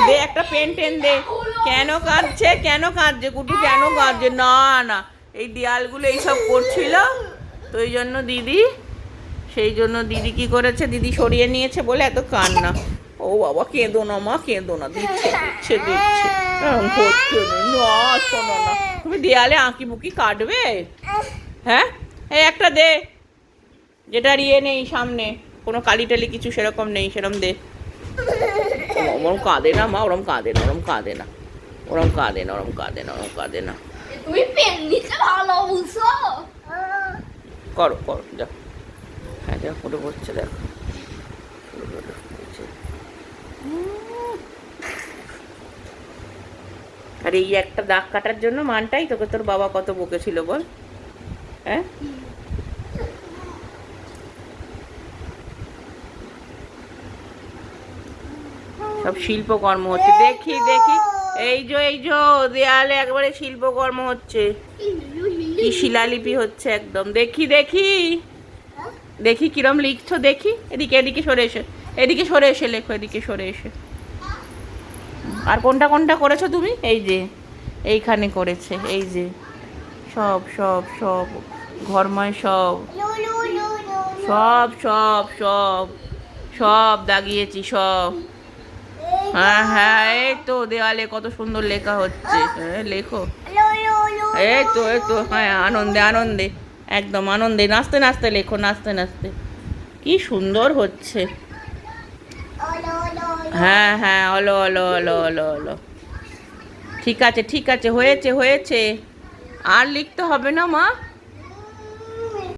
দে একটা pen ten দে। কেন কাঁদছে, কেন কাঁদছে কুটু, কেন কাঁদছে? না না, এই দেয়ালগুলো এইসব করছিল তো এই জন্য দিদি, সেই জন্য দিদি কি করেছে, দিদি সরিয়ে নিয়েছে বলে এত কান্না। ও বাবা কেঁদো না মা, কেঁদো না, দিচ্ছে দিচ্ছে দিচ্ছে, এরকম করছে না, শোনো না, তুমি দেয়ালে আঁকি বুকি কাটবে? হ্যাঁ, এই একটা দে, যেটার ইয়ে নেই সামনে, কোনো কালি টালি কিছু সেরকম নেই, সেরকম দে। ওরম কাঁদে না মা, ওরম কাঁদে না, ওরম কাঁদে না, ওরম কাঁদে না, ওরম কাঁদে না, ওরম কাঁদে না। তুমি পেন নিতে ভালো বুঝছো? করো করো, যা। হ্যাঁ যা, ফটো করছে দেখো। আর এই একটা দাগ কাটার জন্য মানটাই তোকে তোর বাবা কত বকেছিল বল, হ্যাঁ? সব শিল্পকর্ম হচ্ছে, দেখি দেখি, এই যে এই যে দেয়ালে একবারে শিল্পকর্ম হচ্ছে, কি শিলালিপি হচ্ছে একদম, দেখি দেখি দেখি কিরম লিখছো দেখি, এদিকে এদিকে সরে এসে, এদিকে সরে এসে লেখো, এদিকে সরে এসে। আর কোনটা কোনটা করেছো তুমি? এই যে এইখানে করেছে, এই যে সব সব সব ঘরময় সব সব সব সব সব দাগিয়েছি সব। হ্যাঁ হ্যাঁ, এই তো দেওয়ালে কত সুন্দর লেখা হচ্ছে, হ্যাঁ লেখো, এই তো এই তো, হ্যাঁ আনন্দে আনন্দে, একদম আনন্দে, নাচতে নাচতে লেখো, নাচতে নাচতে, কি সুন্দর হচ্ছে। হ্যাঁ হ্যাঁ, অলো অলো অলো অলো অলো, ঠিক আছে ঠিক আছে, হয়েছে হয়েছে, আর লিখতে হবে না মা।